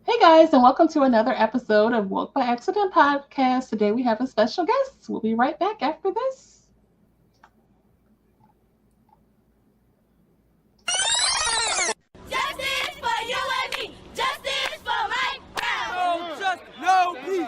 Hey guys, and welcome to another episode of Woke by Accident podcast. Today we have a special guest. We'll be right back after this. Justice for you and me. Justice for Mike Brown. No, peace.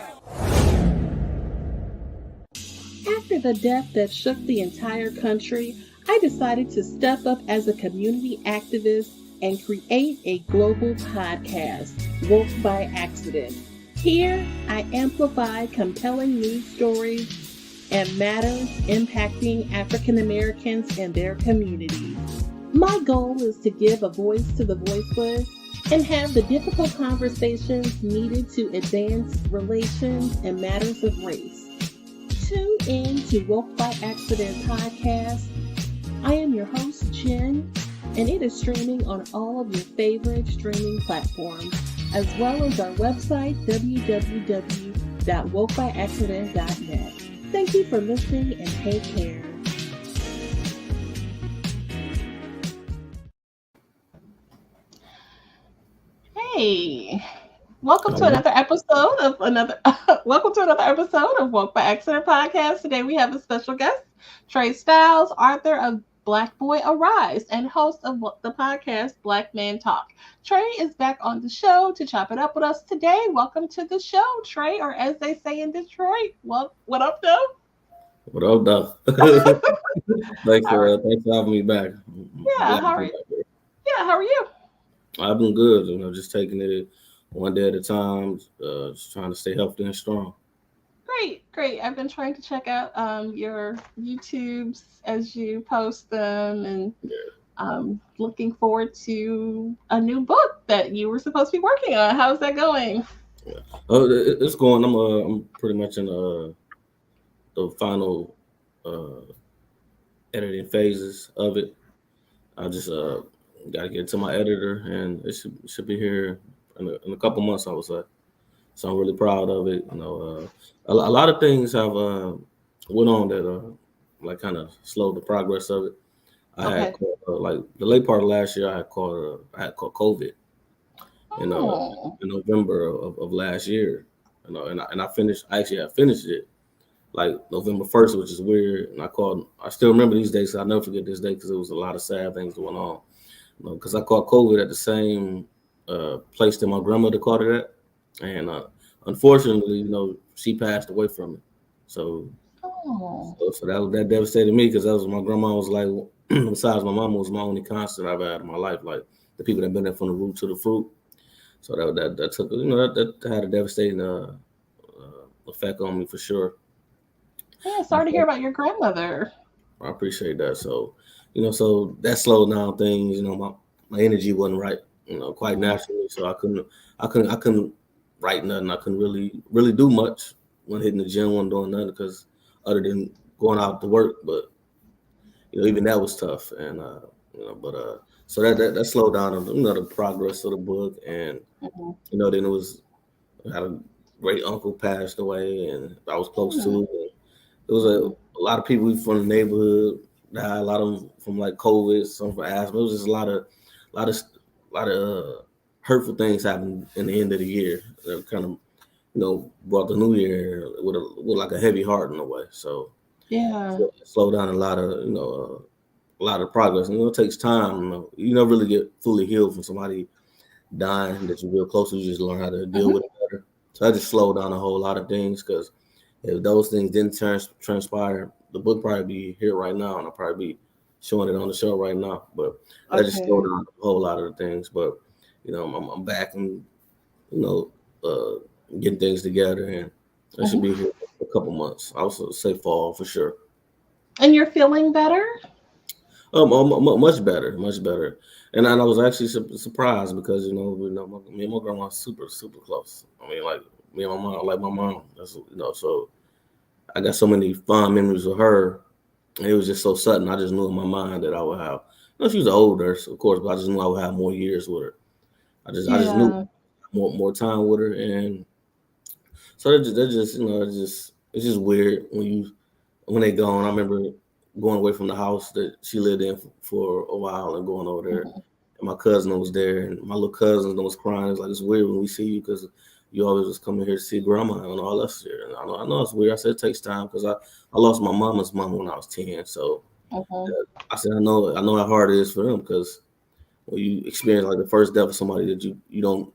After the death that shook the entire country, I decided to step up as a community activist and create a global podcast, Woke by Accident. Here, I amplify compelling news stories and matters impacting African Americans and their communities. My goal is to give a voice to the voiceless and have the difficult conversations needed to advance relations and matters of race. Tune in to Woke by Accident podcast. I am your host, Jen, and it is streaming on all of your favorite streaming platforms, as well as our website, www.wokebyaccident.net. Thank you for listening and take care. Hey, welcome to another episode of Woke by Accident podcast. Today we have a special guest, Trey Styles, author of Black Boy Arise and host of the podcast BlackManTalk. Trey is back on the show to chop it up with us today. Welcome to the show, Trey, or as they say in Detroit, what up, though? What up, though? thanks for having me back. Yeah, how are you? Yeah, how are you? I've been good. Just taking it one day at a time. Just trying to stay healthy and strong. Great. I've been trying to check out your YouTubes as you post them, and looking forward to a new book that you were supposed to be working on. How's that going? Yeah. It's going. I'm pretty much in the final editing phases of it. I just got to get to my editor, and it should be here in a couple months, I would say. So I'm really proud of it. A lot of things have went on that like kind of slowed the progress of it. I had caught, like the late part of last year. I had caught COVID. In November of last year. And I finished. I actually had finished it like November 1st, which is weird. And I still remember these days. I'll never forget this day because there was a lot of sad things going on. Because I caught COVID at the same place that my grandmother caught it at. And unfortunately, she passed away from it. So that devastated me because that was my grandma was like, besides my mama, was my only constant I've had in my life. Like the people that been there from the root to the fruit. So that took, that had a devastating effect on me for sure. Yeah, sorry to hear about your grandmother. I appreciate that. So, so that slowed down things. My energy wasn't right. Quite naturally. So I couldn't write nothing. I couldn't really do much when hitting the gym, wasn't doing nothing because other than going out to work. But even that was tough. And so that slowed down the progress of the book. And then it was I had a great uncle passed away, and I was close to it. There was a lot of people from the neighborhood died. A lot of them from like COVID, some from asthma. It was just a lot of hurtful things happened in the end of the year that kind of brought the new year with like a heavy heart in a way. So it slowed down a lot of progress. And it takes time. You never really get fully healed from somebody dying that you're real close to. You just learn how to deal with it better. So I just slowed down a whole lot of things because if those things didn't transpire, the book probably be here right now, and I'll probably be showing it on the show right now. But I just slowed down a whole lot of the things. But I'm back and getting things together, and I should be here for a couple months. I would say fall for sure. And you're feeling better? Much better. And I was actually surprised because me and my grandma are super close. I mean, like me and my mom, like my mom. That's so I got so many fond memories of her. And it was just so sudden. I just knew in my mind that I would have. She was an old nurse, of course, but I just knew I would have more years with her. I just knew more time with her, and so it's just weird when they gone. I remember going away from the house that she lived in for a while and going over there. And my cousin was there, and my little cousin was crying. It's like it's weird when we see you because you always was coming here to see grandma and all that shit. And I know it's weird. I said it takes time because I lost my mama's mom when I was 10. So Mhm. I said I know how hard it is for them because when you experience like the first death of somebody that you don't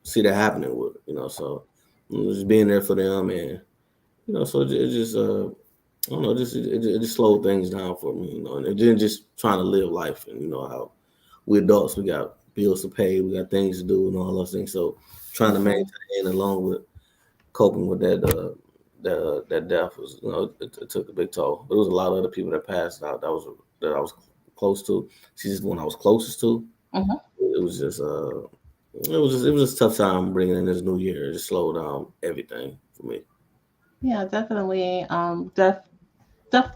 see that happening with, So just being there for them, and so it just I don't know, it just slowed things down for me, and it didn't just trying to live life, and how we adults, we got bills to pay, we got things to do, and all those things. So trying to Mhm. maintain along with coping with that death was, it took a big toll. There was a lot of other people that passed out that I was close to. She's just the one I was closest to. Mhm. It was just it was just a tough time bringing in this new year. It just slowed down everything for me. Yeah, definitely.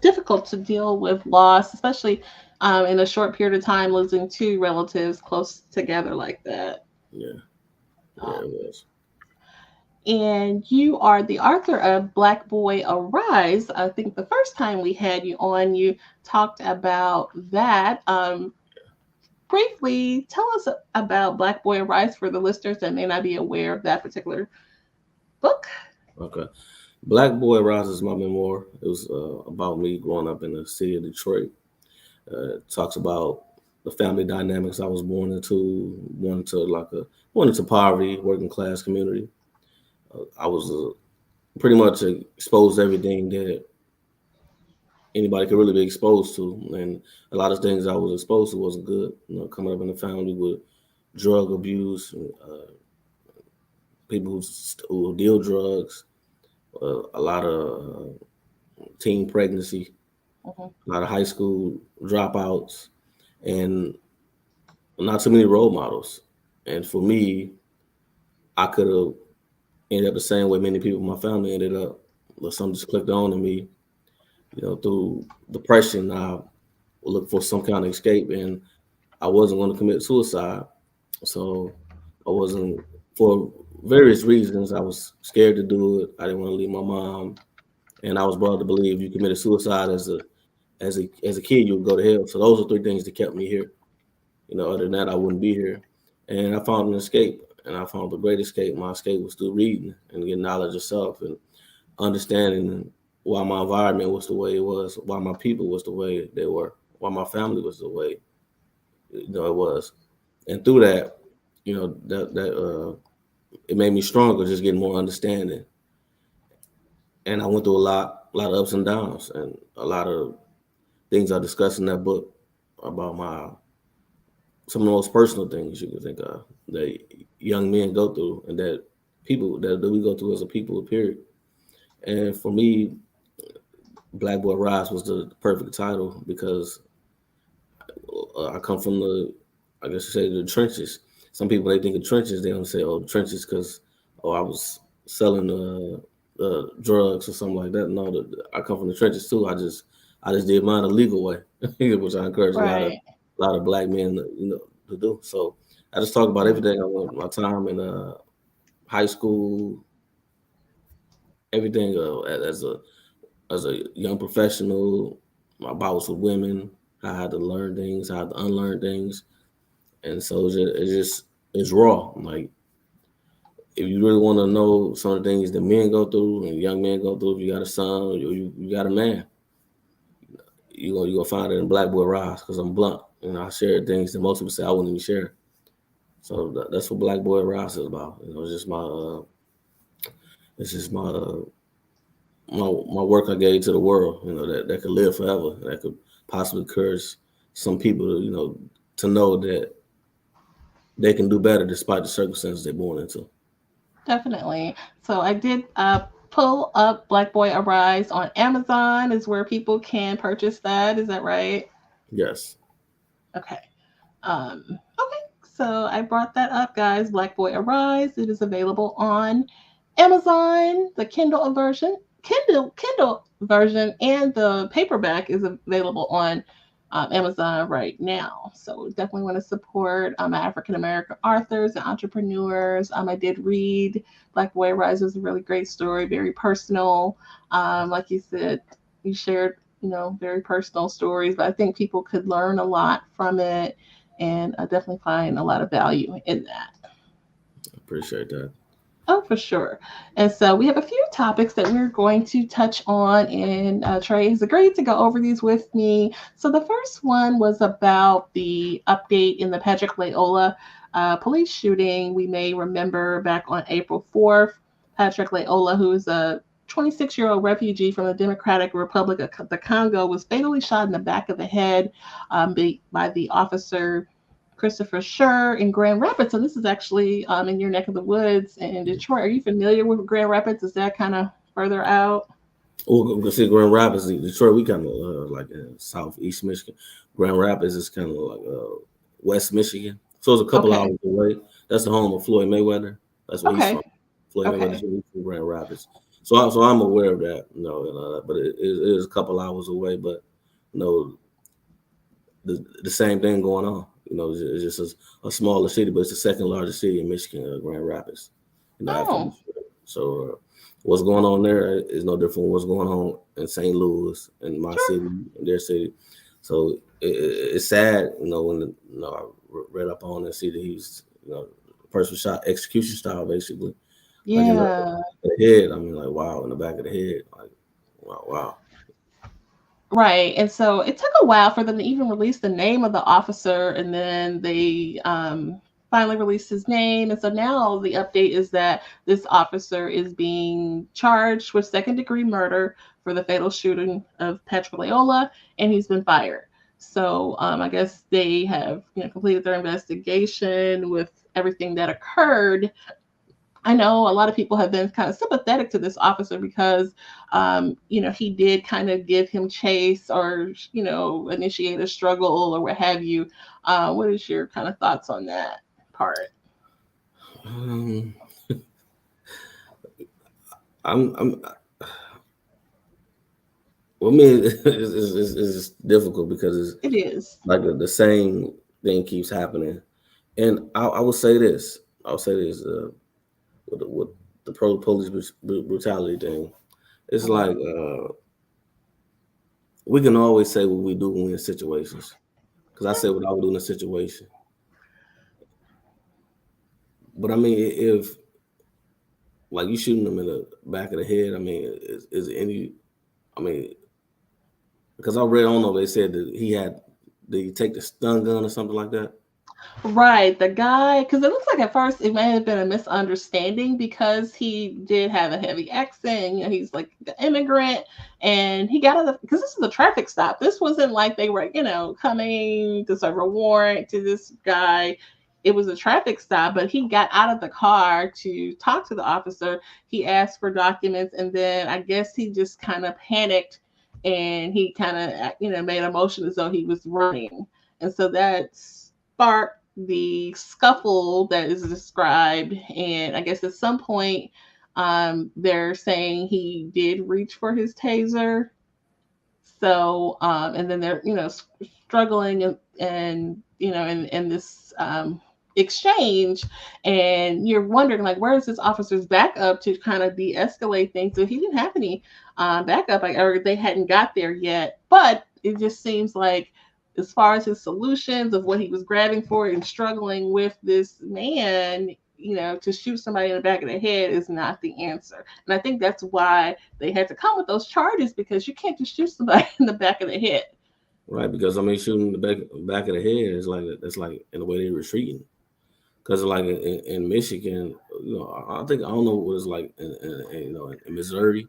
Difficult to deal with loss, especially in a short period of time, losing two relatives close together like that. Yeah, yeah, Um, it was. and you are the author of Black Boy Arise. I think the first time we had you on, you talked about that. Briefly, tell us about Black Boy Arise for the listeners that may not be aware of that particular book. Okay. Black Boy Rises, my memoir. It was about me growing up in the city of Detroit. It talks about the family dynamics I was born into born into poverty, working class community. I was pretty much exposed to everything that anybody could really be exposed to, and a lot of things I was exposed to wasn't good. Coming up in a family with drug abuse, people who deal drugs, a lot of teen pregnancy, Mhm. a lot of high school dropouts, and not too many role models. And for me, I could have ended up the same way many people in my family ended up, but something just clicked on in me, through depression. I would look for some kind of escape, and I wasn't going to commit suicide. So I wasn't, for various reasons, I was scared to do it. I didn't want to leave my mom, and I was brought to believe you committed suicide as a kid, you would go to hell. So those are three things that kept me here. Other than that, I wouldn't be here. And I found an escape, and I found the great escape. My escape was through reading and getting knowledge of self and understanding why my environment was the way it was, why my people was the way they were, why my family was the way it was. And through that, it made me stronger, just getting more understanding. And I went through a lot of ups and downs, and a lot of things I discussed in that book about my some of the most personal things you can think of that young men go through, and that people that we go through as a people. Period. And for me, Black Boy Rise was the perfect title because I come from I guess you say the trenches. Some people they think of trenches, they don't say oh trenches because I was selling drugs or something like that. No, I come from the trenches too. I just did mine a legal way, which I encourage Right. a lot of black men to do. So I just talk about Mhm. everything I went my time in high school, everything as a young professional, my bouts with women, I had to learn things, I had to unlearn things, and so it's raw. Like if you really want to know some of the things that men go through and young men go through, if you got a son or you got a man, you gonna find it in Black Boy Rise because I'm blunt. I share things that most people say I wouldn't even share. So that's what Black Boy Rise is about. It's just my work I gave to the world. That could live forever. That could possibly encourage some people to know that they can do better despite the circumstances they're born into. Definitely. So I did pull up Black Boy Arise on Amazon, is where people can purchase that. Is that right? Yes. Okay. Okay. So I brought that up, guys. Black Boy Arise. It is available on Amazon, the Kindle version, and the paperback is available on Amazon right now. So definitely want to support African American authors and entrepreneurs. I did read Black Boy Rise. It was a really great story, very personal. Like you said, you shared very personal stories, but I think people could learn a lot from it. and I definitely find a lot of value in that. I appreciate that. Oh, for sure. And so we have a few topics that we're going to touch on, and Trey has agreed to go over these with me. So the first one was about the update in the Patrick Layola police shooting. We may remember back on April 4th, Patrick Layola, who is a 26-year-old refugee from the Democratic Republic of the Congo, was fatally shot in the back of the head by the officer Christopher Schur in Grand Rapids. So this is actually in your neck of the woods in Detroit. Are you familiar with Grand Rapids? Is that kind of further out? Well, go see Grand Rapids, Detroit. We kind of like in southeast Michigan. Grand Rapids is kind of like West Michigan, so it's a couple Okay. hours away. That's the home of Floyd Mayweather. That's where he's Okay. from. Floyd Mayweather's Okay. from Grand Rapids. So I'm aware of that. But it is a couple hours away. But you know, the same thing going on. It's just a smaller city, but it's the second largest city in Michigan, Grand Rapids. After Oh, Detroit. So what's going on there is no different from what's going on in St. Louis, in my sure. city, in their city. So it's sad, when I read up on and see that he's, the person shot execution style, basically, like in the Yeah. head. I mean, like wow, in the back of the head, like wow. Right. And so it took a while for them to even release the name of the officer, and then they finally released his name. And so now the update is that this officer is being charged with second-degree murder for the fatal shooting of Patrick Layola, and he's been fired. So I guess they have completed their investigation with everything that occurred. I know a lot of people have been kind of sympathetic to this officer because, he did kind of give him chase or, initiate a struggle or what have you. What is your kind of thoughts on that part? Um, I'm well, I mean, it's difficult because it's It is. like the same thing keeps happening. And I will say this. I'll say this with the police brutality thing. It's like Mhm. we can always say what we do when we're in situations. Because I said what I would do in a situation. But I mean, if like you shooting them in the back of the head, I mean, is any? I mean, because I read on they said that did he take the stun gun or something like that? Right, the guy, because it looks like at first it may have been a misunderstanding because he did have a heavy accent. He's like the immigrant, and he got out of because this is a traffic stop. This wasn't like they were, coming to serve a warrant to this guy. It was a traffic stop, but he got out of the car to talk to the officer. He asked for documents, and then I guess he just kind of panicked and he kind of, made a motion as though he was running. And so that sparked the scuffle that is described. And I guess at some point, they're saying he did reach for his taser. So, and then they're, struggling in this exchange. And you're wondering, like, where is this officer's backup to kind of de escalate things? So he didn't have any backup, like, or they hadn't got there yet. But it just seems like, as far as his solutions of what he was grabbing for and struggling with this man, to shoot somebody in the back of the head is not the answer. And I think that's why they had to come with those charges because you can't just shoot somebody in the back of the head. Right, because I mean, shooting the back of the head is like it's like in the way they're retreating. Because like in Michigan, I think I don't know what it's like in Missouri,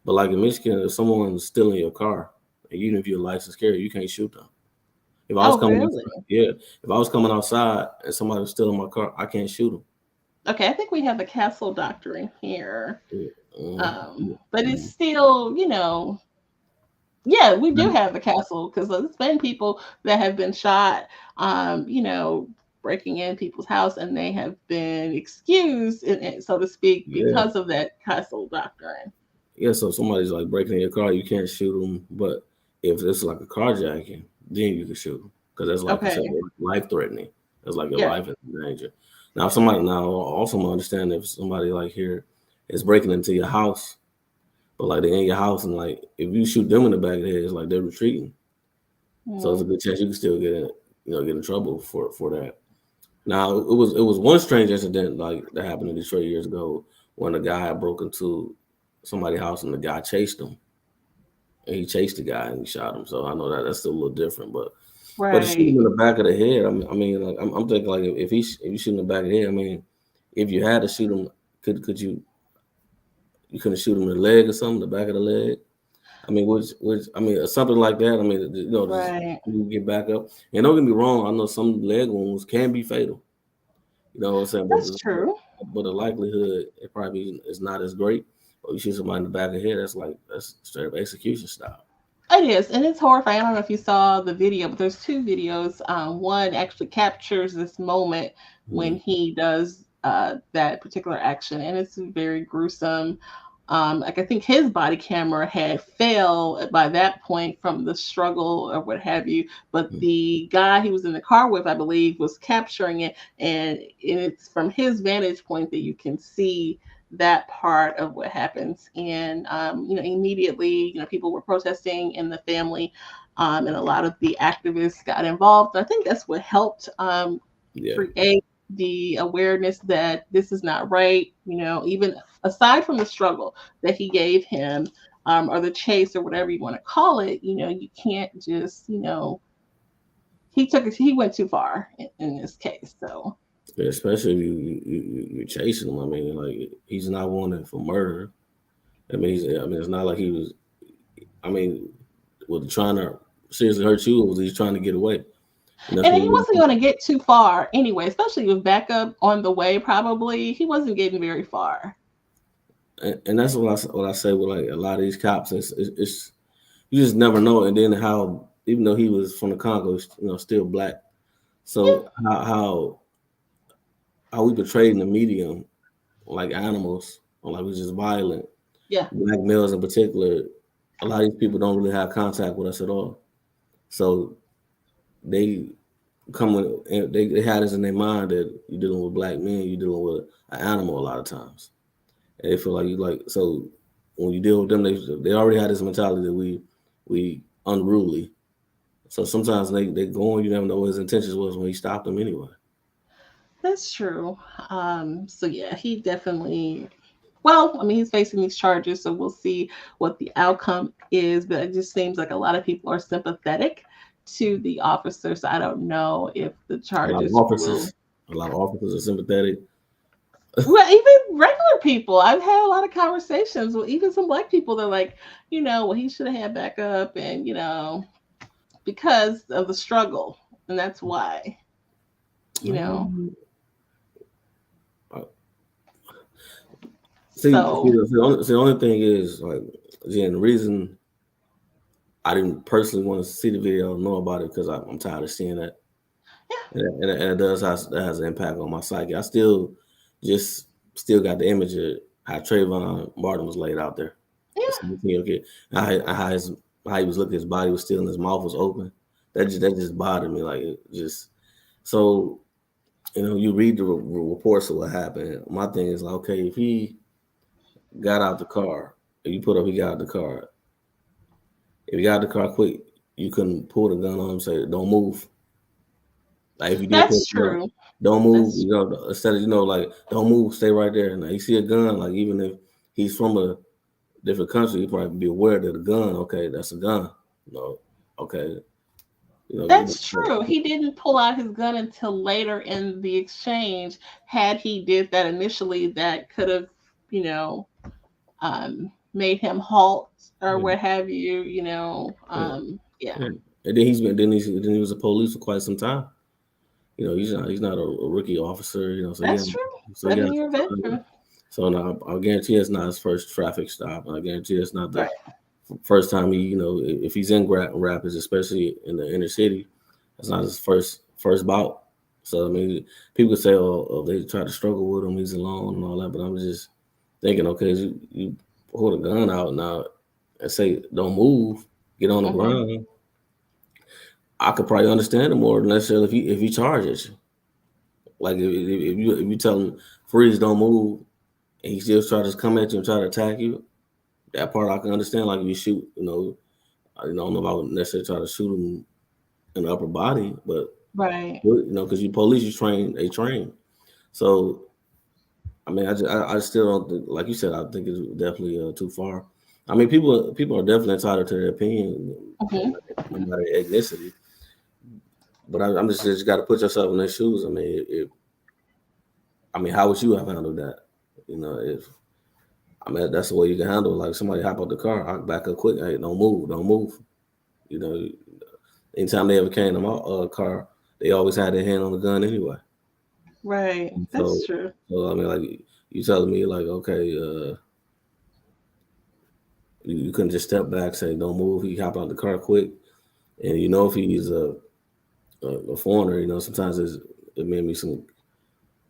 but like in Michigan, if someone's stealing your car, and even if you're a licensed carrier, you can't shoot them. If I was Oh, coming really? outside, yeah, if I was coming outside and somebody was stealing my car, I can't shoot them. Okay, I think we have the castle doctrine here. Yeah. But it's Mhm. still, yeah, we do have the castle because there's been people that have been shot, breaking in people's house, and they have been excused, so to speak, Yeah, because of that castle doctrine. yeah. So if somebody's like breaking in your car, you can't shoot them. But if it's like a carjacking, then you can shoot them because that's like Okay. considered life threatening. That's like your Yeah. life is in danger. Now, if somebody now also understand if somebody like here is breaking into your house, but like they're in your house and like if you shoot them in the back of the head, it's like they're retreating. So it's a Mm. good chance you can still get in trouble for that. Now it was one strange incident like that happened in Detroit years ago when a guy had broke into somebody's house and the guy chased him and he chased the guy and he shot him. So I know that that's still a little different, but to shoot him Right. in the back of the head, I mean, like I'm thinking like if you shoot in the back of the head, I mean, if you had to shoot him, could you couldn't shoot him in the leg or something, the back of the leg? I mean, which I mean, something like that. I mean, just Right. you get back up. And don't get me wrong, I know some leg wounds can be fatal. You know what I'm saying? That's true. But the likelihood it probably is not as great. But you shoot somebody in the back of the head, that's straight up execution style. It is, and it's horrifying. I don't know if you saw the video, but there's two videos. One actually captures this moment when Mhm. he does that particular action, and it's very gruesome. Like I think his body camera had failed by that point from the struggle or what have you, but Mhm. the guy he was in the car with, I believe, was capturing it, and it's from his vantage point that you can see that part of what happens. And immediately, people were protesting, and the family, and a lot of the activists got involved. I think that's what helped Yeah, create the awareness that this is not right. Even aside from the struggle that he gave him, or the chase, or whatever you want to call it, you can't just, he went too far in this case. So yeah, especially if you're chasing him. I mean, like he's not wanted for murder. I mean, it's not like he was. I mean, was he trying to seriously hurt you, or was he trying to get away? And that's And what he we. wasn't going to get too far anyway, especially with backup on the way. Probably he wasn't getting very far. And that's what I say with like a lot of these cops. It's you just never know. And then how even though he was from the Congo, still black. Yeah, So how we portrayed in the media like animals or like we're just violent. yeah, Black males in particular, a lot of these people don't really have contact with us at all. So they come with they had this in their mind that you're dealing with black men, you're dealing with an animal a lot of times. And they feel like you like so when you deal with them, they already had this mentality that we unruly. So sometimes they go on, you never know what his intentions was when he stopped them anyway. that's true. So yeah, he definitely. Well, I mean, he's facing these charges, so we'll see what the outcome is. But it just seems like a lot of people are sympathetic to the officer, so I don't know if the A lot of charges will. officers, a lot of officers are sympathetic. Well, even regular people, I've had a lot of conversations with even some black people. They're like, well, he should have had backup, and because of the struggle, and that's why, you know. Um, uh, see, So the only thing is like again the reason I didn't personally want to see the video, know about it because I'm tired of seeing that, and it does that has an impact on my psyche. I just still got the image of how Trayvon Martin was laid out there. yeah, A 17-year kid, how he was looking, his body was still, and his mouth was open. That just bothered me. Like it just so you read the reports of what happened. My thing is like, okay, if he got out the car, if you put up, he got out the car. If he got out the car quick, you couldn't pull the gun on him, and say, "Don't move." Like if you did that's put the gun, true. don't move. That's Instead of like, don't move, stay right there. Now you see a gun, like even if he's from a different country, you probably be aware that a gun. Okay, that's a gun. Okay, you know, That's true. He didn't pull out his gun until later in the exchange. Had he did that initially, that could have, you know, made him halt or yeah, what have you. yeah, Yeah, yeah. And then he was a police for quite some time. He's not a rookie officer. So that's true. he has 7 year veteran. so now I guarantee it's not his first traffic stop. I guarantee it's not the Right. first time if he's in Rapids, especially in the inner city, that's not his first bout. So I mean, people say, "Oh, they try to struggle with him. He's alone and all that." But I'm just thinking, okay, you hold a gun out now and say, "Don't move, get on the Hmm. ground." I could probably understand it more than necessarily if he charges you. Like if you tell him freeze, don't move, and he still try to come at you and try to attack you, that part I can understand. Like if you shoot, I don't know if I would necessarily try to shoot him in the upper body, but Right. because you police, they train. So I mean, I still don't think, like you said, I think it's definitely too far. I mean, people are definitely entitled to their opinion, Hmm. no matter ethnicity. But I'm just got to put yourself in their shoes. I mean, how would you have handled that? If I mean that's the way you can handle. Like somebody hop out the car, I back up quick. Hey, don't move, don't move. You know, anytime they ever came to my car, they always had their hand on the gun anyway. Right. So, That's true. so I mean, like you telling me, like, okay, you couldn't just step back, say don't move. He hop out the car quick, and if he's a foreigner, sometimes it may be some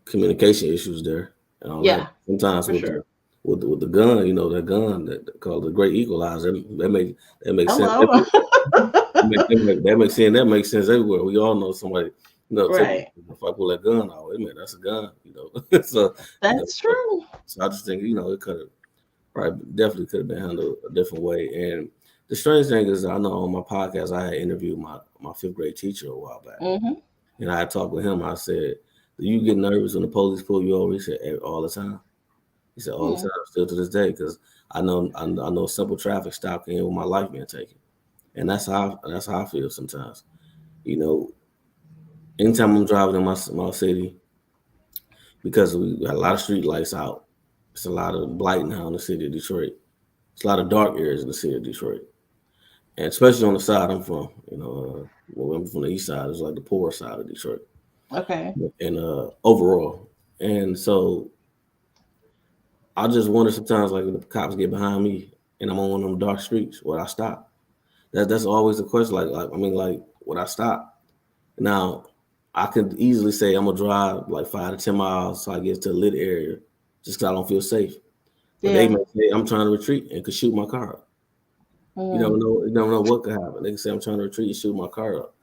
communication issues there and all that. Yeah, Sometimes for sure. with the gun, that gun that called the Great Equalizer, that makes sense. Hello. That makes sense everywhere. We all know somebody, typically Right. if I pull that gun out, wait a minute, that's a gun. So you know, That's so, true. so I just think it could have probably definitely could have been handled a different way. And the strange thing is, I know on my podcast I had interviewed my fifth grade teacher a while back, Hmm. and I had talked with him. I said, "Do you get nervous when the police pull you over?" He said, All the time." He said, "All the Hmm. time, still to this day, because I know a simple traffic stop can end with my life being taken." And that's how I feel sometimes. You know, anytime I'm driving in my small city, because we got a lot of street lights out. It's a lot of blight now in the city of Detroit. It's a lot of dark areas in the city of Detroit, and especially on the side I'm from. I'm from the east side. It's like the poor side of Detroit, Okay. and overall, and so I just wonder sometimes, like, when the cops get behind me and I'm on one of them dark streets, would I stop? That's always the question. Like, I mean, like, would I stop? Now, I could easily say I'm gonna drive like 5 to 10 miles so I get to a lit area, just because I don't feel safe. But they Yeah. may say I'm trying to retreat and could shoot my car up. You never Mm. know. You never know what could happen. They can say I'm trying to retreat and shoot my car up,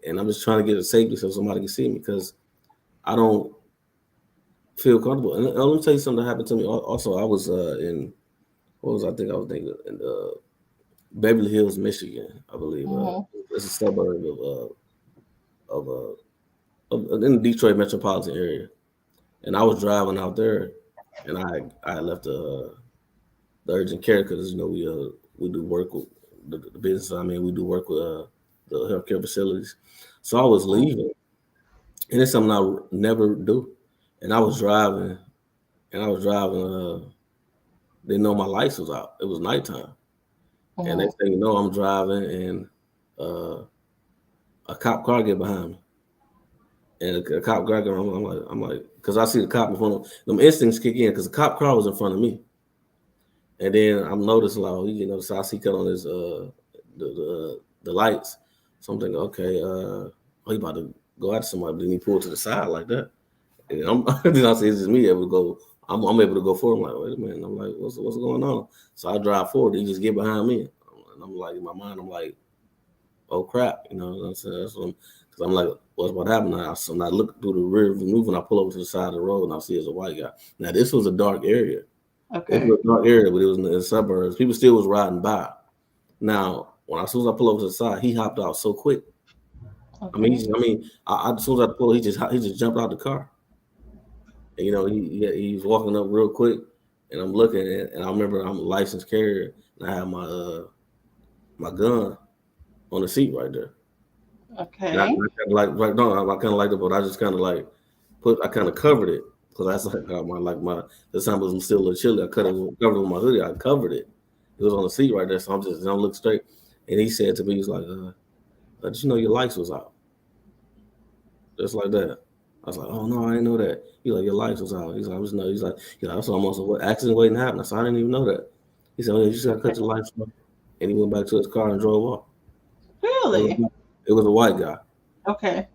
and I'm just trying to get it safety so somebody can see me because I don't feel comfortable. And let me tell you something that happened to me. Also, I was in what was I think I was thinking in Beverly Hills, Michigan, I believe. Hmm. It's a suburb of, in the Detroit metropolitan area, and I was driving out there, and I left the urgent care because we do work with the business. I mean, we do work with the healthcare facilities. So I was leaving, and it's something I never do. And I was driving, and I was driving. Didn't know my lights was out. It was nighttime, and Hmm. next thing you know, I'm driving, and uh, a cop car get behind me, and a cop car. I'm like, because I see the cop in front of them. Instincts kick in because the cop car was in front of me, and then I'm noticing like, so I see cut on his the lights. So I'm thinking, okay, he about to go after somebody. Then he pulled to the side like that, and then I see it's just me able to go. I'm able to go forward. I'm like, wait a minute. I'm like, what's going on? So I drive forward. He just get behind me, and I'm like, in my mind, I'm like, oh crap, what I'm saying? Because I'm like, what's about to happen now? So when I look through the rear view when I pull over to the side of the road and I see it's a white guy. Now this was a dark area. This Okay. was a dark area, but it was in the suburbs. People still was riding by. Now, as soon as I pull over to the side, he hopped out so quick. Okay. As soon as I pull, he just jumped out the car. And, he was walking up real quick, and I'm looking, and I remember I'm a licensed carrier, and I have my gun on the seat right there. And I Okay. kind of like right no, I kind of liked it, but I just kind of like I kind of covered it because that's like my the time was still a little chilly. I covered it with my hoodie. I covered it. It was on the seat right there, so I'm just don't look straight. And he said to me, he's like, "Did you know your lights was out?" Just like that. I was like, "Oh no, I didn't know that." He's like, "Your lights was out." He's like, "I was know." He's like, "That's almost what accident waiting to happen." I said, "I didn't even know that." He said, "Oh, yeah, you just got to cut your lights off." And he went back to his car and drove off. It was, Really? it was a white guy. Okay.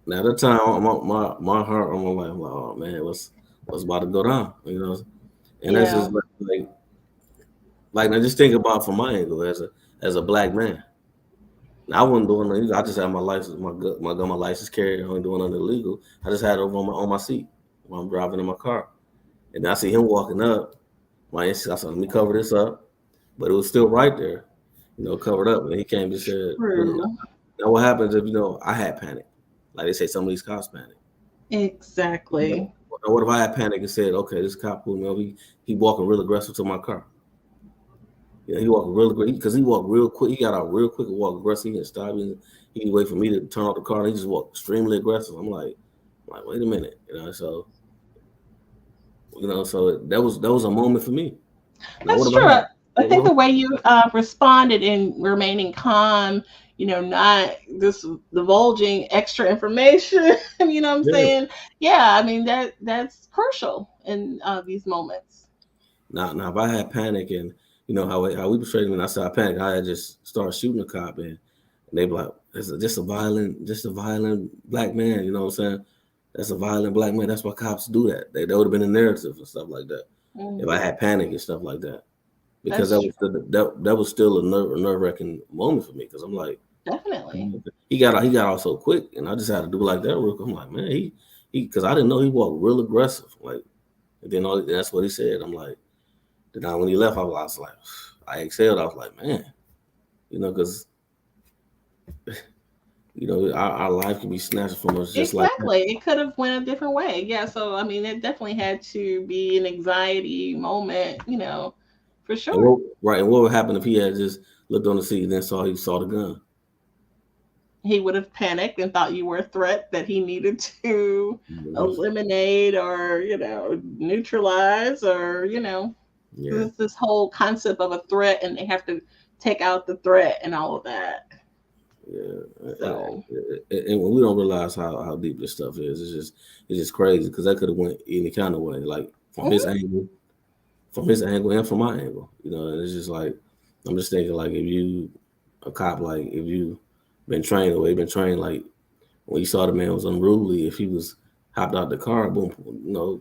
Now at that time, my heart, I'm like, oh man, what's about to go down, And that's Yeah. just like now just think about from my angle as a black man. Now, I wasn't doing anything. I just had my license, my license carrier. I wasn't doing nothing illegal. I just had it over on my seat while I'm driving in my car, and I see him walking up. My instinct, I said, let me cover this up, but it was still right there, covered up. And he came and said, True. now what happens if I had panic? Like they say, some of these cops panic. You know, Exactly. what if I had panic and said, okay, this cop pulled me over. He walking real aggressive to my car. Yeah, he walked real quick because he walked real quick. He got out real quick and walked aggressive. He didn't stop. He didn't wait for me to turn off the car. He just walked extremely aggressive. I'm like, wait a minute, So so that was a moment for me. Now what That's about true. him? I think What, the way you responded in remaining calm, not this divulging extra information, you know what I'm yeah. saying? Yeah, I mean that's crucial in these moments. Now if I had panic and how we portrayed me, and I said I panicked, I had just started shooting the cop and they be like, it's just a violent black man. You know what I'm saying? That's a violent black man. That's why cops do that. They would have been a narrative and stuff like that. If I Mm, had panic and stuff like that, because that's that true. was that was still a nerve wracking moment for me. Because I'm like, Definitely. he got out so quick, and I just had to do like that real quick. I'm like, man, he because I didn't know he walked real aggressive. Like, and then that's what he said. I'm like, then when he left, I was like, I exhaled. I was like, man, because our life can be snatched from us just like that. Exactly. It could have went a different way. Yeah. So I mean, it definitely had to be an anxiety moment, for And sure. what would happen if he had just looked on the seat and then saw the gun? He would have panicked and thought you were a threat that he needed to Mhm. eliminate or neutralize or Yeah, this whole concept of a threat and they have to take out the threat and all of that. yeah. So And when we don't realize how deep this stuff is, it's just crazy because that could have went any kind of way, like mhm, from his angle and from my angle. And it's just like I'm just thinking like if you a cop, like if you been trained the way you been trained, like when you saw the man was unruly, if he was hopped out the car, boom,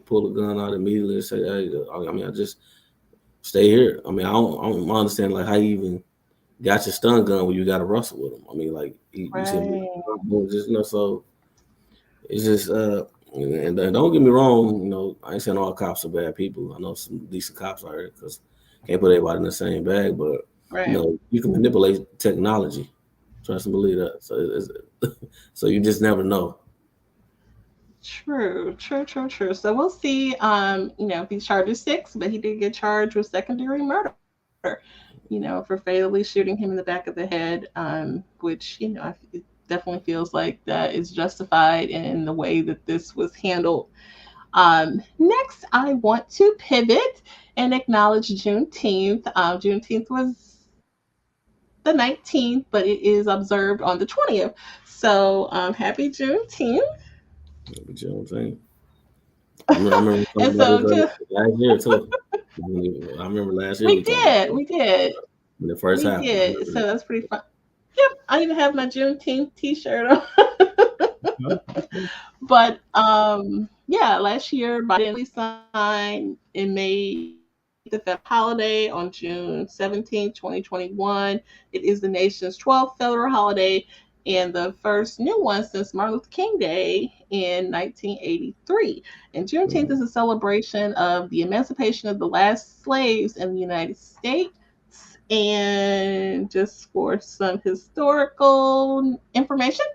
pull the gun out immediately and say, hey, I mean, I just stay here. I mean, I don't understand like how you even got your stun gun when you got to wrestle with him. I mean, like you see him, right, just so it's just and don't get me wrong, I ain't saying all cops are bad people. I know some decent cops out here because can't put everybody in the same bag, but right. you can manipulate technology. Trust and believe that. So so you just never know. True, true, true, true. So we'll see. If he's charged with six, but he did get charged with secondary murder. For fatally shooting him in the back of the head. Which it definitely feels like that is justified in the way that this was handled. Next, I want to pivot and acknowledge Juneteenth. Juneteenth was the 19th, but it is observed on the 20th. So happy Juneteenth. But you know what I'm saying? I remember And talking about so this just last year too. I remember last year we we talked about did, it we did, when it first we happened. I did. remember So that's pretty fun. Yep, I even have my Juneteenth T-shirt on. that. But yeah, last year Biden signed and made the federal holiday on June 17, 2021. It is the nation's 12th federal holiday and the first new one since Martin Luther King Day in 1983. And Juneteenth is a celebration of the emancipation of the last slaves in the United States. And just for some historical information,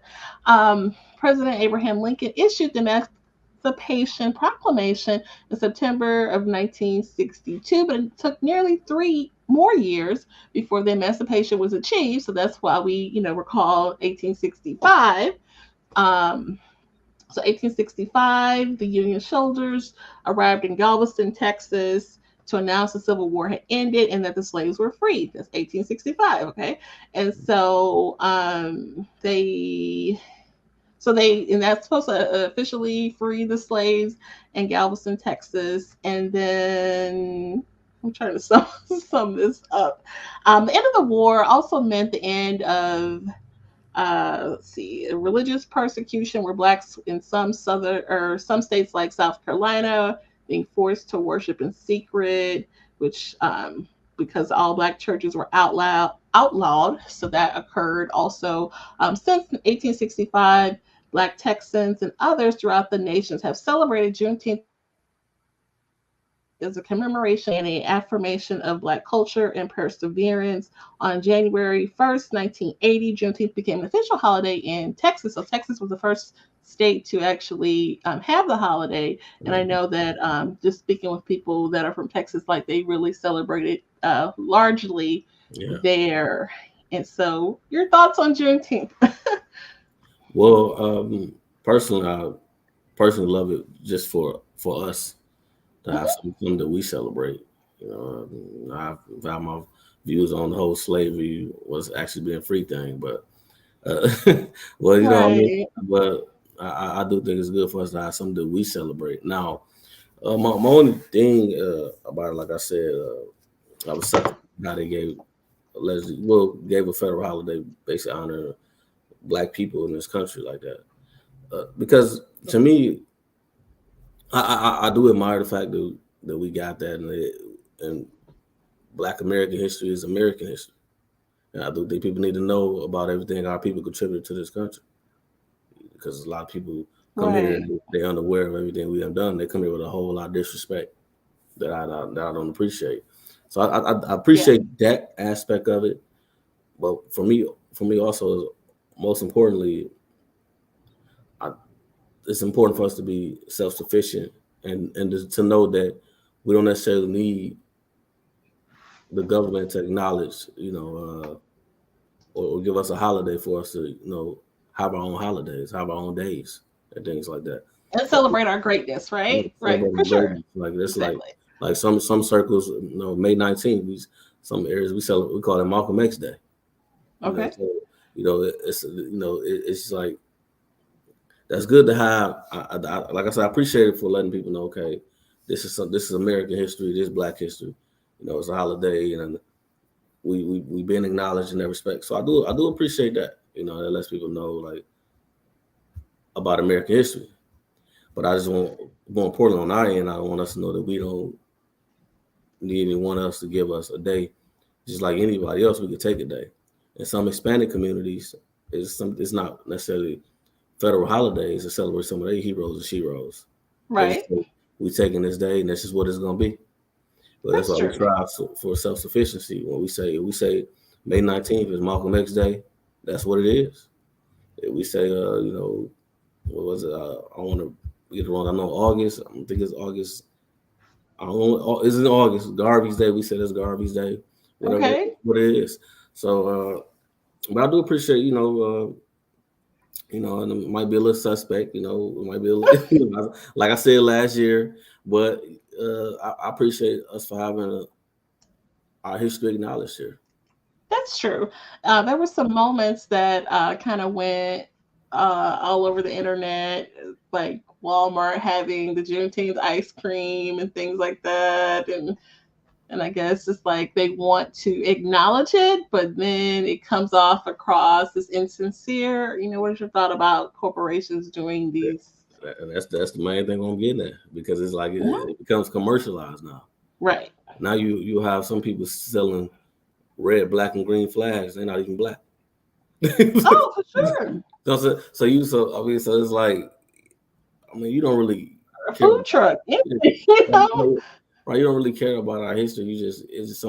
President Abraham Lincoln issued the Emancipation Proclamation in September of 1962, but it took nearly 3 more years before the emancipation was achieved. So that's why we, recall 1865. Um, so 1865, the Union soldiers arrived in Galveston, Texas, to announce the Civil War had ended and that the slaves were freed. That's 1865. Okay, and so they and that's supposed to officially free the slaves in Galveston, Texas, and then I'm trying to sum this up. The end of the war also meant the end of let's see, religious persecution where blacks in some southern or some states like South Carolina being forced to worship in secret, which because all black churches were outlawed, so that occurred also since 1865. Black Texans and others throughout the nations have celebrated Juneteenth as a time of is a commemoration and an affirmation of Black culture and perseverance. On January 1st, 1980, Juneteenth became an official holiday in Texas. So Texas was the first state to actually have the holiday. And I know that just speaking with people that are from Texas, like they really celebrated largely Yeah. there. And so, your thoughts on Juneteenth? Well, personally, I personally love it just for us to have something that we celebrate. You know, I've had my views on the whole slavery was actually being a free thing, but uh, well, you know, what I mean, Right. but I do think it's good for us to have something that we celebrate. Now, my only thing about it, like I said, I was such how they gave allegedly, well, gave a federal holiday basically honor Black people in this country like that. Because to me, I do admire the fact that we got that, and Black American history is American history. And I do think people need to know about everything our people contributed to this country, because a lot of people come here Right. and they're unaware of everything we have done. They come here with a whole lot of disrespect that I don't appreciate. So I Yeah. appreciate that aspect of it, but for me also, most importantly, I, it's important for us to be self sufficient and to know that we don't necessarily need the government to acknowledge, or give us a holiday for us to, have our own holidays, have our own days, and things like that. And celebrate our greatness, Yeah, right? Right. For celebrating sure. greatness. Like it's Exactly. like some circles, May 19th, some areas we call it Malcolm X Day. Okay. So it's like that's good to have. Like I said, I appreciate it for letting people know. Okay, this is American history. This is Black history. It's a holiday, and we been acknowledged in that respect. So I do appreciate that. That lets people know like about American history. But I just want, more importantly, on our end, I want us to know that we don't need anyone else to give us a day. Just like anybody else, we could take a day. In some Hispanic communities, it's not necessarily federal holidays to celebrate some of their heroes and sheroes. They just Right. say, we taking this day, and this is what it's gonna be. But that's That's why we true. strive for self sufficiency. When we say May 19th is Malcolm X Day, that's what it is. If we say what was it? I want to get it wrong. I know August. I think it's August. I don't know. It's in August. Garvey's Day. We said it's Garvey's Day. Whatever Okay. what it is. So, but I do appreciate and it might be a little suspect. It might be a little, like I said last year. But I appreciate us for having our history acknowledged here. That's true. There were some moments that kind of went all over the internet, like Walmart having the Juneteenth ice cream and things like that, and I guess it's like they want to acknowledge it, but then it comes off across as insincere. What is your thought about corporations doing these? And that's the main thing I'm getting at, because it's like Mhm. it becomes commercialized now. Right. Now you have some people selling red, black, and green flags. They're not even black. Oh, for sure. So it's like, I mean, you don't really A care. food truck. Anything, Right? You don't really care about our history. It's just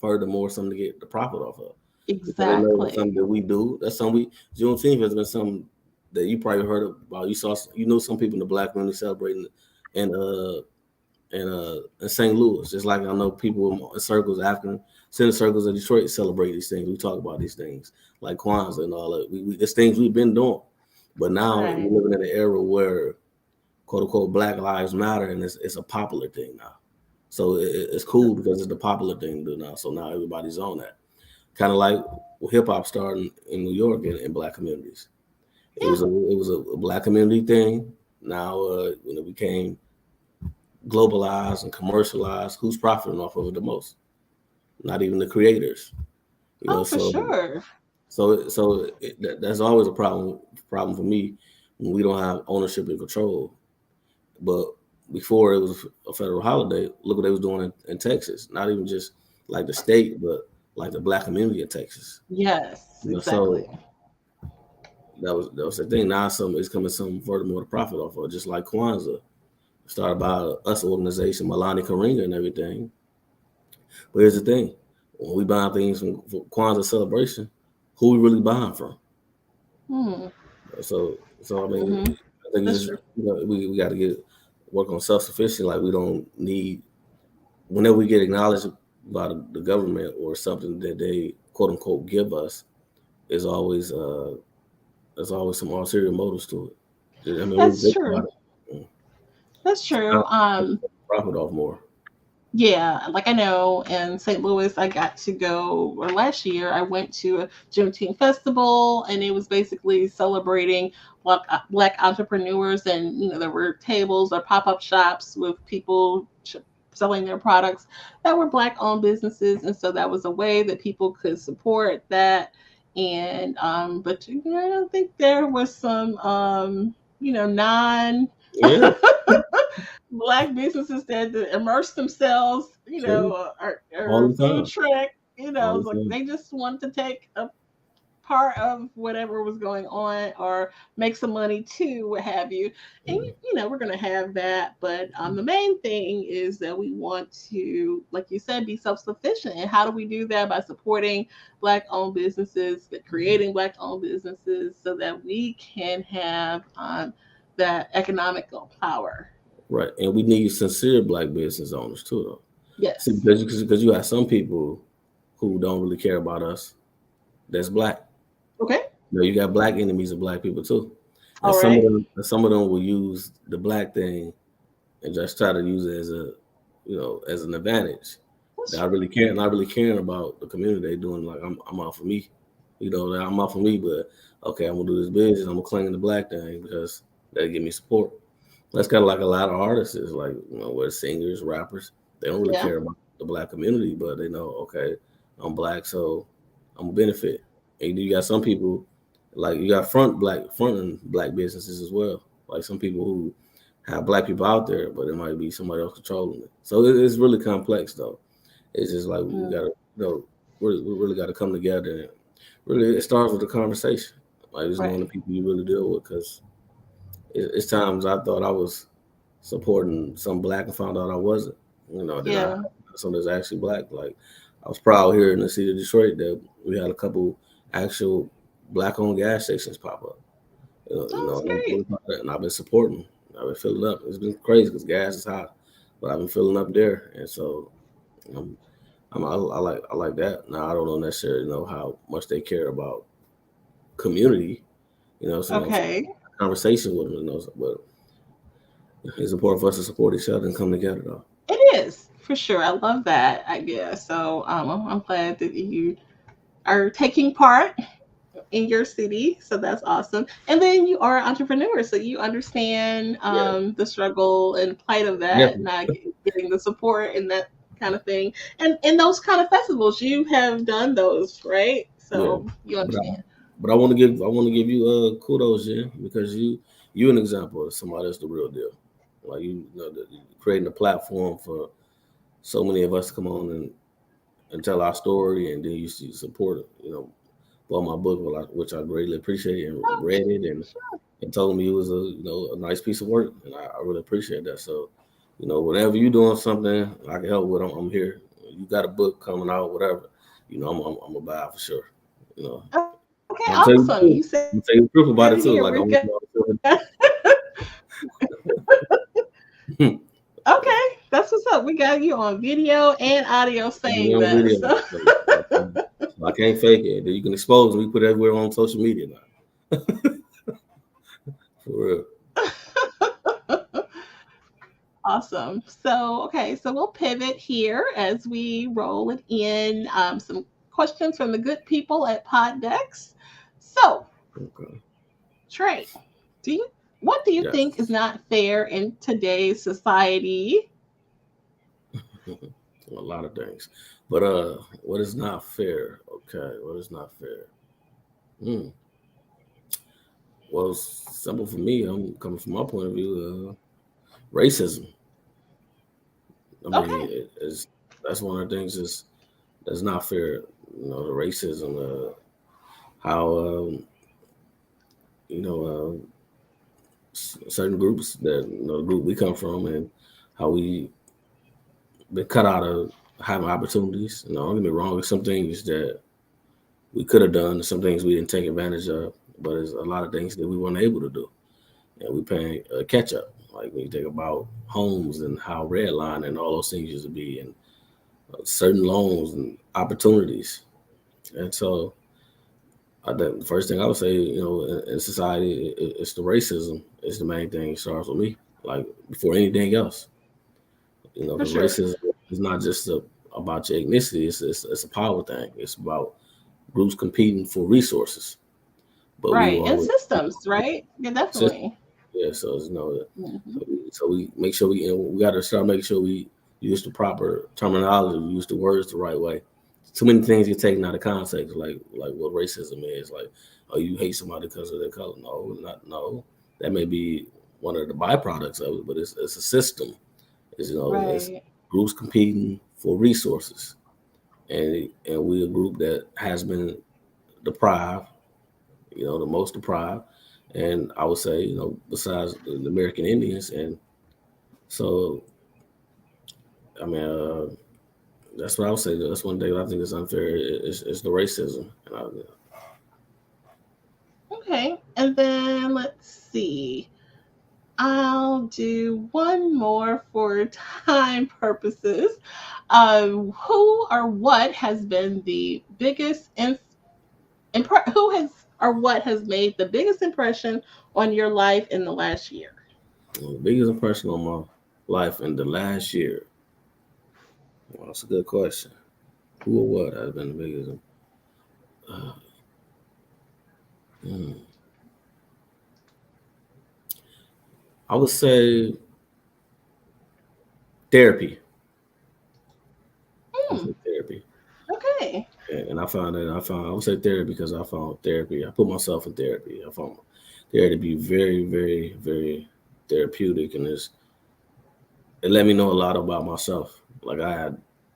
furthermore something to get the profit off of, because they know it's Exactly. something that we do. That's something Juneteenth has been something that you probably heard about. You know some people in the Black community celebrating, and in St. Louis. Just like I know people in circles, African center circles of Detroit celebrate these things. We talk about these things like Kwanzaa and all that. There's things we've been doing, but now Right. we're living in an era where quote unquote Black Lives Matter, and it's a popular thing now. So it's cool because it's the popular thing to do now. So now everybody's on that. Kind of like hip hop starting in New York in Black communities. It Yeah. was a Black community thing. Now when it became globalized and commercialized, who's profiting off of it the most? Not even the creators. You know, Oh, for so sure. that's always a problem for me when we don't have ownership and control. But before it was a federal holiday, look what they was doing in Texas. Not even just like the state, but like the Black community in Texas. Yes, exactly. So that was the thing. Now it's coming some furthermore to profit off of, just like Kwanzaa. started by us organization, Milani Karinga and everything. But here's the thing: when we buy things from for Kwanzaa celebration, who we really buying from? Hmm. So I mean, Hmm. I think it's That's just true. we got to get work on self sufficient. Like we don't need whenever we get acknowledged by the government or something that they quote unquote give us, is always there's always some ulterior motives to it. I mean, we That's think true. about it. That's It's kind true. of profit off more. Yeah, like I know in St. Louis, I got to go, or last year, I went to a Juneteenth festival, and it was basically celebrating black entrepreneurs, and there were tables or pop up shops with people selling their products that were black owned businesses, and so that was a way that people could support that. And but I don't think there was some non Yeah, black businesses that immerse themselves, see, or all a the food time, truck, all it's the like time. they just want to take a part of whatever was going on or make some money too, what have you. And Mm. we're gonna have that, but the main thing is that we want to, like you said, be self-sufficient. And how do we do that? By supporting black-owned businesses, creating black-owned businesses, so that we can have that economical power. Right, and we need sincere black business owners too, though. See, Yes. because you have some people who don't really care about us. That's black. Okay. You got black enemies of black people too, and All right. some of them will use the black thing and just try to use it as a, as an advantage. That's Not true. really caring, not really caring about the community. They doing like I'm out for me, I'm out for me. But okay, I'm gonna do this business. I'm gonna cling the black thing because they give me support. That's kind of like a lot of artists is like, where singers, rappers, they don't really Yeah. care about the black community, but they know, okay, I'm black, so I'm gonna benefit. And you got some people, like you got fronting black businesses as well. Like some people who have black people out there, but it might be somebody else controlling it. So it's really complex though. It's just like we Mm, gotta, we really got to come together. And really, it starts with the conversation, like just knowing right. the people you really deal with, because it's times I thought I was supporting some black and found out I wasn't. Then I Yeah. someone that's actually black. Like I was proud here in the city of Detroit that we had a couple actual black-owned gas stations pop up. Oh, that's And I'm great. really proud of that, and I've been supporting. I've been filling up. It's been crazy because gas is high, but I've been filling up there, and so I'm, I like that. Now I don't know necessarily know how much they care about community. So Okay. conversation with them, but it's important for us to support each other and come together, though. It is for sure. I love that idea. So I'm glad that you are taking part in your city. So that's awesome. And then you are an entrepreneur, so you understand Yeah, the struggle and plight of that, definitely. not getting the support and that kind of thing. And those kind of festivals, you have done those, right? Yeah, So you but I, understand. but I want to give you kudos, yeah, because you an example of somebody that's the real deal. Like creating a platform for so many of us to come on and tell our story, and then you see support it. Bought my book, which I greatly appreciate, and Oh, read it, and told me it was a nice piece of work, and I really appreciate that. So, whenever you doing something I can help with, I'm here. You got a book coming out, whatever, I'm gonna buy it for sure. You know, okay, I'm gonna tell you the awesome. truth. You said I'm gonna tell you the truth about it it too. here. Like We've I'm got gonna okay. That's what's up. We got you on video and audio saying on that. video. So So I can't fake it. You can expose me. We put it everywhere on social media now. For real. awesome. So, okay, so we'll pivot here as we roll it in. Some questions from the good people at Poddex. So, Okay. Trey, do you what do you think is Yes. not fair in today's society? A lot of things. But what is not fair? Okay, what is not fair? Hmm. Well, it's simple for me. I'm coming from my point of view. Racism. I mean, Okay, that's one of the things that's not fair. The racism. How you know certain groups that the group we come from and how we been cut out of having opportunities. Don't get me wrong. There's some things that we could have done, and some things we didn't take advantage of, but there's a lot of things that we weren't able to do, and we paying catch up. Like when you think about homes and how redline and all those things used to be, and certain loans and opportunities, and so the first thing I would say, in society, it's the racism. It's the main thing. It starts with me, like before anything else. For Because sure. racism is not just about your ethnicity. It's a power thing. It's about groups competing for resources. But we Right. will And always systems, right? Yeah, system. definitely. Yeah. So Hmm. so we make sure we got to start making sure we use the proper terminology. We use the words the right way. Too many things get taken out of context, like what racism is. Like, oh, you hate somebody because of their color. No, not no. That may be one of the byproducts of it, but it's a system. It's Right. groups competing for resources, and we a group that has been deprived, the most deprived, and I would say, besides the American Indians, and so I mean, that's what I would say. That's one thing I think is unfair is the racism. Okay. And then let's see. I'll do one more for time purposes. Who or what has been the biggest who has or what has made the biggest impression on your life in the last year? The biggest impression on my life in the last year. Well, that's a good question. Who or what has been the biggest? Uh, hmm. I would say therapy. I would Hmm. say therapy. Okay. And I would say therapy because I found therapy. I put myself in therapy. I found therapy to be very, very, very therapeutic, and it let me know a lot about myself. Like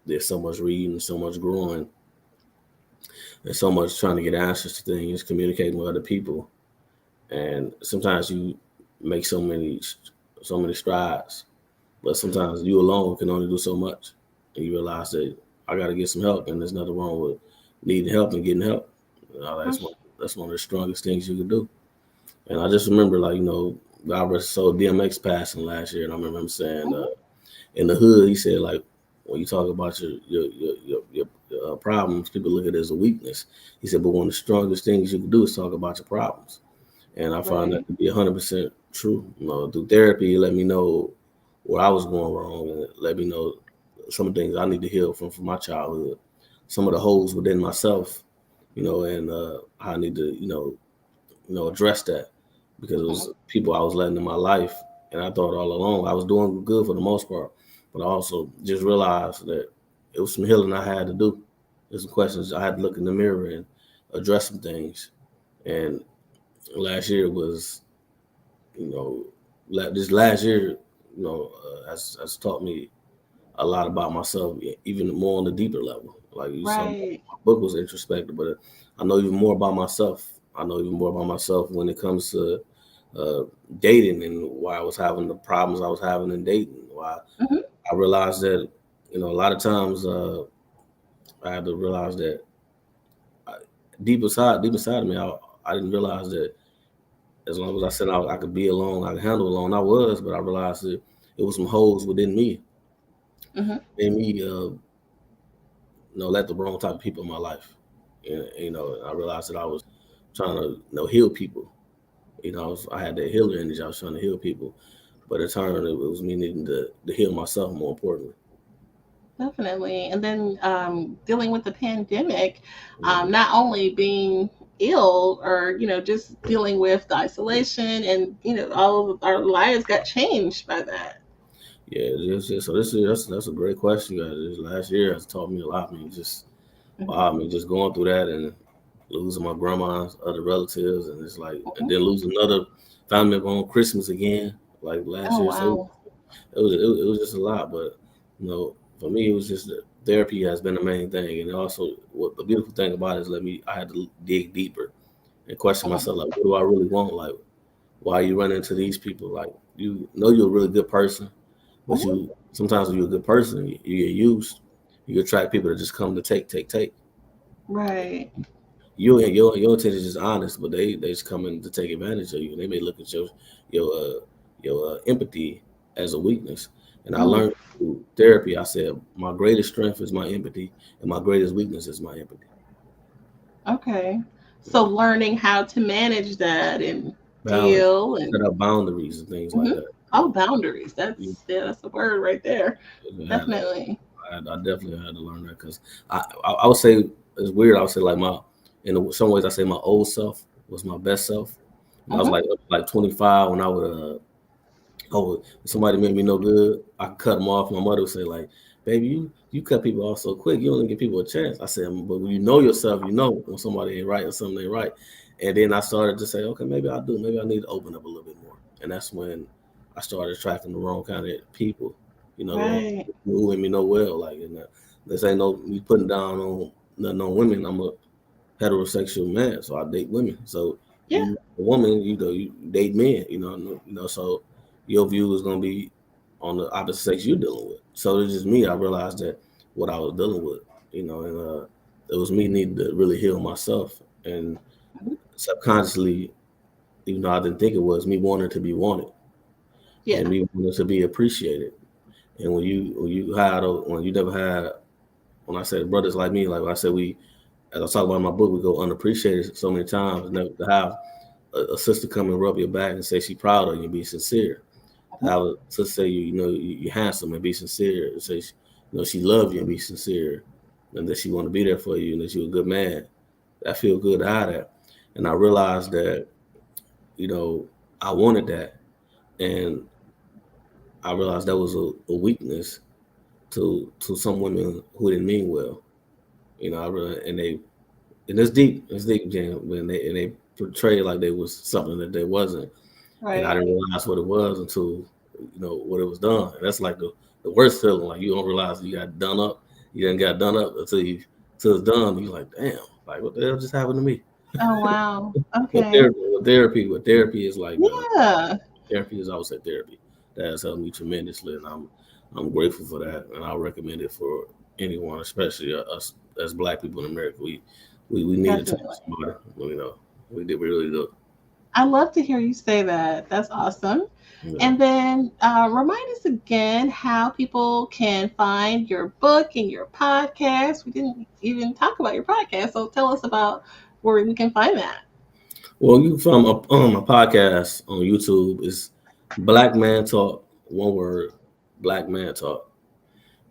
there's so much reading, so much growing, and so much trying to get answers to things, communicating with other people, and sometimes you make so many strides, but sometimes you alone can only do so much, and you realize that I got to get some help, and there's nothing wrong with needing help and getting help. That's one of the strongest things you can do. And I just remember, like, God rest his soul, DMX passing last year, and I remember him saying, Mhm. in the hood, he said, like, when you talk about your problems, people look at it as a weakness. He said, but one of the strongest things you can do is talk about your problems. And I found that Right. to be 100% true. Through therapy, it let me know where I was going wrong, and it let me know some of the things I need to heal from my childhood, some of the holes within myself, and how I need to, address that because it Mhm. was people I was letting in my life, and I thought all along I was doing good for the most part, but I also just realized that it was some healing I had to do. There's some questions I had to look in the mirror and address some things, and last year was, you know, this last year, has taught me a lot about myself, even more on the deeper level. Like you saw, Right. my book was introspective, but I know even more about myself. I know even more about myself when it comes to uh, dating and why I was having the problems I was having in dating. Why Hmm. I realized that, a lot of times I had to realize that I, deep inside of me, I didn't realize that as long as I said I could be alone, I could handle alone, I was, but I realized that it was some holes Hmm. in me, let the wrong type of people in my life. And, I realized that I was trying to, heal people. I had that healer energy. I was trying to heal people, but in turn, it was me needing to heal myself more importantly. Definitely. And then dealing with the pandemic, Mhm. not only being ill or, just dealing with the isolation and, all of our lives got changed by that. Yeah, so that's a great question, guys. This last year has taught me a lot. I mean, just Hmm. wow, I mean, just going through that and losing my grandma's other relatives, and it's like, and Hmm. then losing another family member on Christmas again, like last Oh, year. So wow. it was just a lot, but for me, it was just that therapy has been the main thing, and also what the beautiful thing about it is I had to dig deeper and question Hmm. myself, like, what do I really want? Like, why you run into these people. Like you know you're a really good person, but Mhm. you sometimes when you're a good person, you get used. You attract people that just come to take. Right. Your intention is just honest, but they just coming to take advantage of you. They may look at your empathy as a weakness. And I Mm, learned through therapy. I said my greatest strength is my empathy, and my greatest weakness is my empathy. okay. So learning how to manage that and Balance, deal set and up boundaries and things like mhm. that. Oh, boundaries. You, That's the word right there. you had to, Definitely. I definitely had to learn that because I would say it's weird. I would say like some ways I say my old self was my best self. When I was Mhm. like 25 when I would oh, if somebody made me no good, I could cut them off. My mother would say, like, baby, you cut people off so quick. You don't give people a chance. I said, but when you know yourself, you know when somebody ain't right or something ain't right. And then I started to say, okay, maybe I do. Maybe I need to open up a little bit more. And that's when I started attracting the wrong kind of people. The wrong Right. people who me know well. Like, this ain't no me putting down on nothing on women. I'm a heterosexual man, so I date women. So Yeah. a woman, you date men. So your view is gonna be on the opposite sex you're dealing with. So it's just me. I realized that what I was dealing with, and it was me needing to really heal myself, and Mhm. subconsciously, even though I didn't think it was me wanting to be wanted and Yeah. me wanting to be appreciated. And when you never had, when I said brothers like me, like when I said we, as I talk about in my book, we go unappreciated so many times. Never to have a sister come and rub your back and say she's proud of you and be sincere. To Mhm. have a sister say you're handsome and be sincere. And say she loves you and be sincere, and that she want to be there for you and that you're a good man. That feel good to have that. And I realized that you know I wanted that, and I realized that was a weakness to some women who didn't mean well. I really and it's deep, Jan, when they portray like they was something that they wasn't. And I Right. didn't realize what it was until what it was done. And that's like the worst feeling. Like you don't realize you got done up. You didn't got done up until it's done. You're like, damn, like what the hell just happened to me? Oh wow. But Okay. therapy is like Yeah. therapy is, I would say, therapy that has helped me tremendously, and I'm grateful for that, and I recommend it for anyone, especially us as Black people in America. We need to talk to Definitely. somebody. We really do. I love to hear you say that. That's awesome. Yeah. And then remind us again how people can find your book and your podcast. We didn't even talk about your podcast, so tell us about where we can find that. Well, you can find my podcast on YouTube. Is Black Man Talk, one word, Black Man Talk.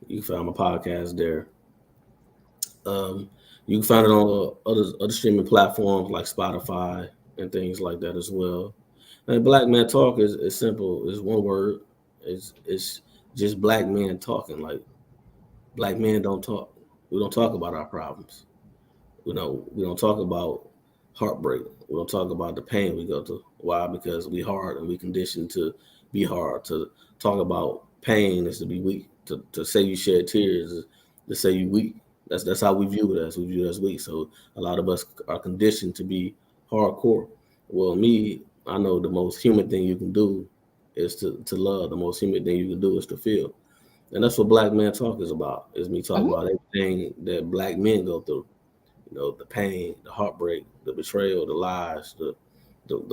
You can find my podcast there. Um, you can find it on other streaming platforms like Spotify and things like that as well. And Black Man Talk is simple. It's one word. It's just black men talking. Like black men don't talk. We don't talk about our problems. We don't talk about heartbreak. We don't talk about the pain we go through. Why? Because we hard and we conditioned to be hard. To talk about pain is to be weak. To say you shed tears is to say you weak. That's how we view it as. We view it as weak. So a lot of us are conditioned to be hardcore. Well, me, I know the most human thing you can do is to love. The most human thing you can do is to feel. And that's what Black Man Talk is about. Is me talking Mhm. about everything that black men go through, the pain, the heartbreak, the betrayal, the lies, the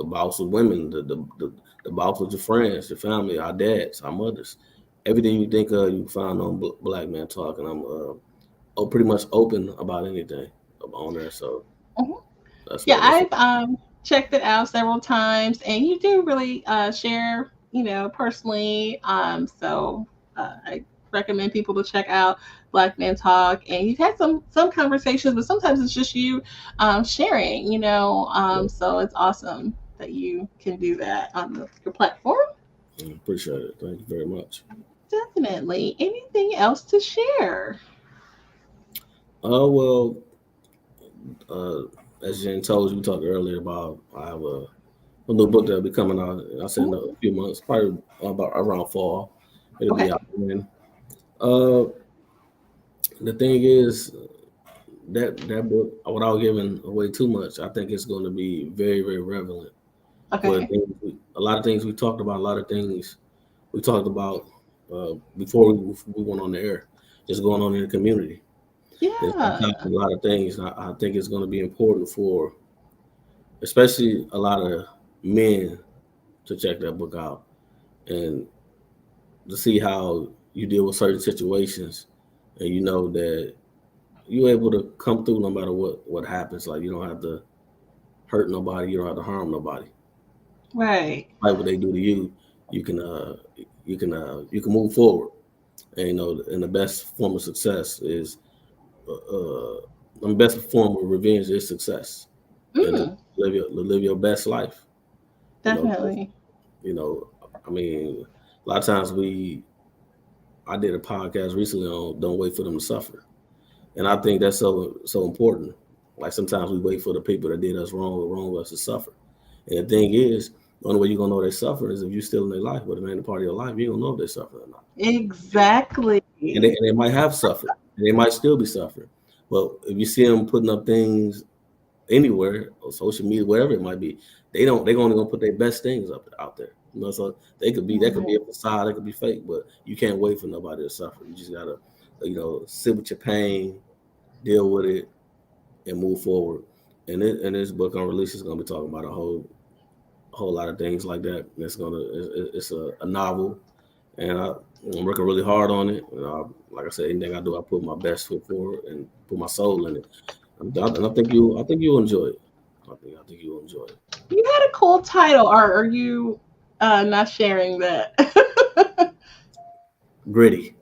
boss of women, the boss of your friends, your family, our dads, our mothers. Everything you think of, you can find on Black Man Talk, and I'm pretty much open about anything on there. So Mhm. that's Yeah, what that's what. I've checked it out several times, and you do really share, personally. So I recommend people to check out Black Man Talk. And you've had some conversations, but sometimes it's just you sharing. So it's awesome that you can do that on your platform. Appreciate it. Thank you very much. Definitely. Anything else to share? Well, uh, as Jen told you, we talked earlier about I have a new book that'll be coming out. I said in a Mhm. few months, probably about around fall. It'll be Okay. out then. Uh, the thing is that book, without giving away too much, I think it's going to be very, very relevant But Okay. a lot of things we talked about, a lot of things we talked about before we went on the air, just going on in the community. There's Yeah. a lot of things. I think it's going to be important for, especially a lot of men, to check that book out and to see how you deal with certain situations, and you know that you're able to come through no matter what happens. Like you don't have to hurt nobody, you don't have to harm nobody. Right. Like what they do to you, you can you can move forward. And you know, and the best form of success is the best form of revenge is success, and to Mm, live your best life. You know, 'cause, definitely. you know, I mean, a lot of times I did a podcast recently on don't wait for them to suffer, and I think that's so important. Like sometimes we wait for the people that did us wrong or wrong us to suffer, and the thing is, the only way you're gonna know they suffer is if you're still in their life. But if they're in a part of your life, you don't know if they suffer or not. Exactly. And they might have suffered, and they might still be suffering. But if you see them putting up things anywhere or social media, wherever it might be, they're only gonna put their best things up out there. You know, so they could be that could be Right. a facade, that could be fake, but you can't wait for nobody to suffer. You just gotta, sit with your pain, deal with it, and move forward. And this book on release is gonna be talking about a whole lot of things like that. It's a novel, and I'm working really hard on it. And like I said, anything I do, I put my best foot forward and put my soul in it. And I think you'll enjoy it. I think you'll enjoy it. You had a cool title. Are you not sharing that? Gritty.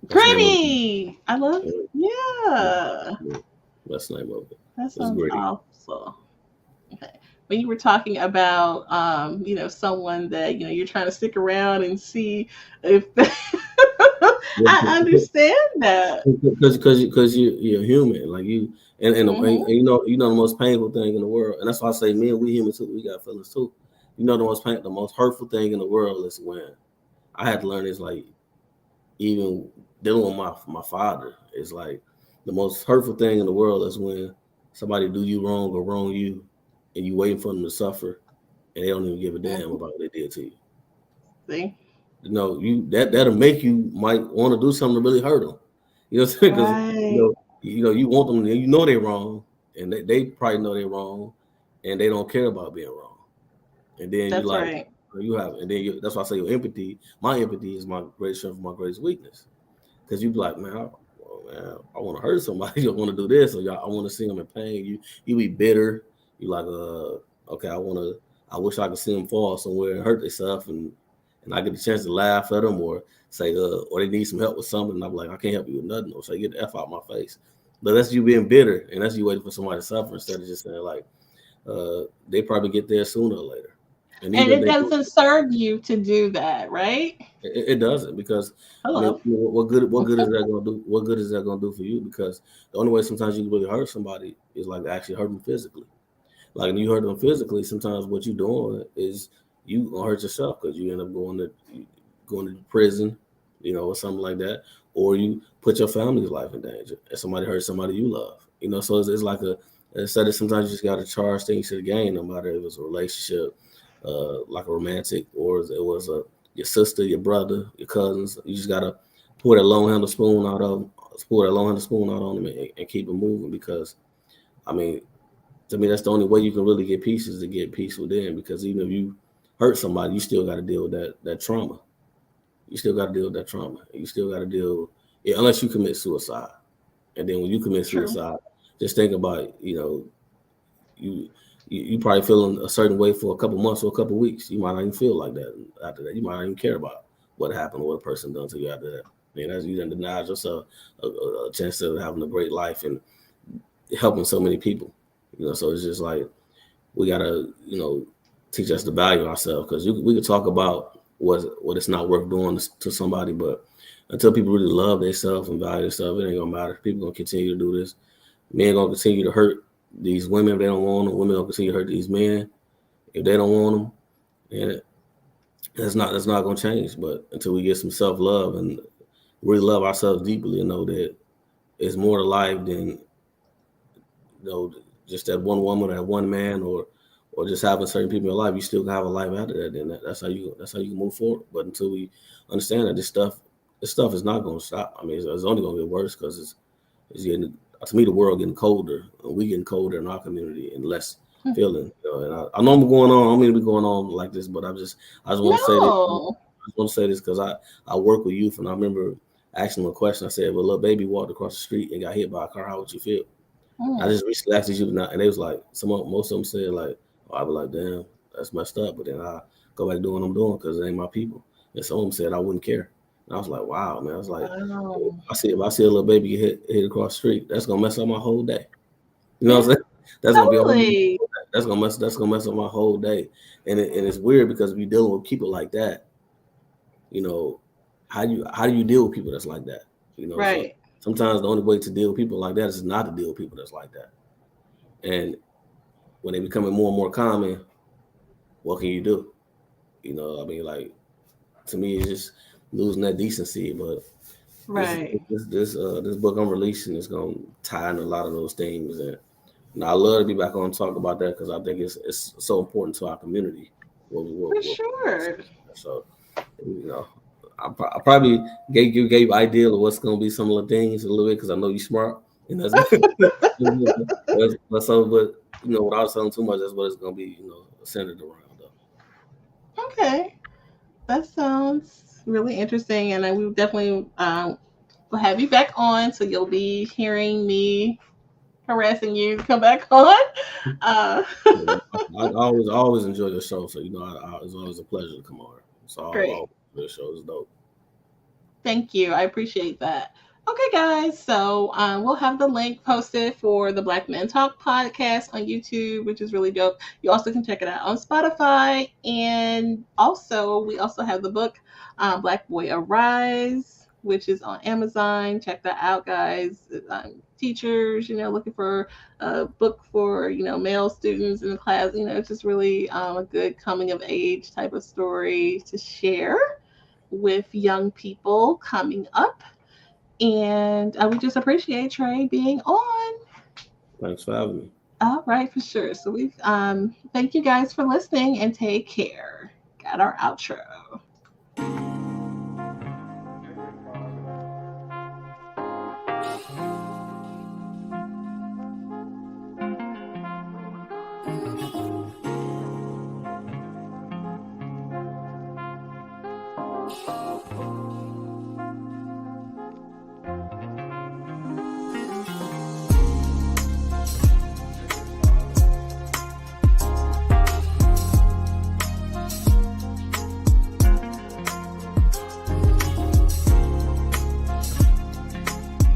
That's the name of Gritty. I love. it. Yeah. Yeah, that's the name of it. That It's sounds gritty. awesome. Okay. When you were talking about, someone that you're trying to stick around and see if I understand that. Because you're human, like you, and Hmm. you know the most painful thing in the world, and that's why I say, men, we human too. We got feelings too. You know the most hurtful thing in the world is when I had to learn this, like even dealing with my father is like the most hurtful thing in the world is when somebody do you wrong or wrong you, and you waiting for them to suffer, and they don't even give a damn Hmm. about what they did to you. See, You know, that'll make you might want to do something to really hurt them. You know what I'm saying? Because right. you want them, you know they're wrong, and they probably know they're wrong, and they don't care about being wrong. And then you That's like right. you have, and then that's why I say your empathy. My empathy is my greatest strength, my greatest weakness. Because you be like, man, I want to hurt somebody. I want to do this, or y'all, I want to see them in pain. You be bitter. You like, okay, I wish I could see them fall somewhere and hurt themselves, and I get the chance to laugh at them or say, or they need some help with something. And I'm like, I can't help you with nothing. Or say, get the f out my face. But that's you being bitter, and that's you waiting for somebody to suffer instead of just saying like, they probably get there sooner or later. And And even if it they do, doesn't serve you to do that, right? it doesn't, because I mean, Hello. what good is that gonna do? What good is that gonna do for you? Because the only way sometimes you can really hurt somebody is like actually hurt them physically. Like when you hurt them physically, sometimes what you're doing is you gonna hurt yourself because you end up going to prison, or something like that, or you put your family's life in danger, and somebody hurts somebody you love. So it's like instead of sometimes you just got to charge things to the game, no matter if it's a relationship, like a romantic, or it was your sister, your brother, your cousins. You just gotta pour that long handle spoon out of pour that long handle spoon out on them and keep it moving, because I mean, to me, that's the only way you can really get peace is to get peace within. Because even if you hurt somebody, you still got to deal with that trauma. You still got to deal with that trauma. You still got to deal, yeah, unless you commit suicide. And then when you commit True. suicide, just think about, you you probably feeling a certain way for a couple months or a couple weeks. You might not even feel like that after that. You might not even care about what happened or what a person done to you after that. That's you done denied yourself a chance of having a great life and helping so many people. So it's just like we gotta, teach us to value ourselves, because we could talk about what it's not worth doing to somebody, but until people really love themselves and value themselves, it ain't gonna matter. People gonna continue to do this. Men gonna continue to hurt these women if they don't want them. Women gonna continue to hurt these men if they don't want them, and that's not gonna change. But until we get some self love and really love ourselves deeply and know that it's more to life than, just that one woman, that one man, or or just having certain people in your life, you still can have a life after that. Then that's how you can move forward. But until we understand that this stuff is not going to stop. I mean, it's only going to get worse because it's getting, to me, the world getting colder. And we getting colder in our community and less feeling. You know, and I know I'm going on. I don't mean to be going on like this, but I just want to say this. No. I just want to say this because I work with youth, and I remember asking them a question. I said, "Well, little baby walked across the street and got hit by a car. How would you feel?" I just recently asked these youth, and they was like, most of them said like, oh, I was like, damn, that's messed up. But then I go back doing what I'm doing because it ain't my people. And some of them said I wouldn't care. And I was like, wow, man. I was like, Wow. if I see a little baby get hit across the street, that's gonna mess up my whole day. You know what I'm saying? That's gonna be a whole Totally. that's gonna mess up my whole day. And it's weird because we dealing with people like that. You know, how do you deal with people that's like that? You know, so Right. sometimes the only way to deal with people like that is not to deal with people that's like that. And when they becoming more and more common, what can you do? You know, I mean, like, to me, it's just losing that decency. But this Right. this book I'm releasing is gonna tie in a lot of those things, and I love to be back on and talk about that because I think it's so important to our community. For sure. So, you know, I probably gave idea of what's gonna be some of the things a little bit because I know you're smart, and that's good. But you know, without saying too much, that's what it's gonna be. You know, centered around. Though. Okay. That sounds really interesting. And we definitely will have you back on. So you'll be hearing me harassing you to come back on. Uh, Yeah, I always enjoy your show, so you know, it's always a pleasure to come on. So Great. the show is dope. Thank you. I appreciate that. Okay, guys. So we'll have the link posted for the Black Men Talk podcast on YouTube, which is really dope. You also can check it out on Spotify. And also, we also have the book, Black Boy Arise, which is on Amazon. Check that out, guys. Teachers, looking for a book for, male students in the class. It's just really a good coming of age type of story to share with young people coming up. And we just appreciate Trey being on. Thanks for having me. All right, for sure. So we thank you guys for listening and take care. Got our outro.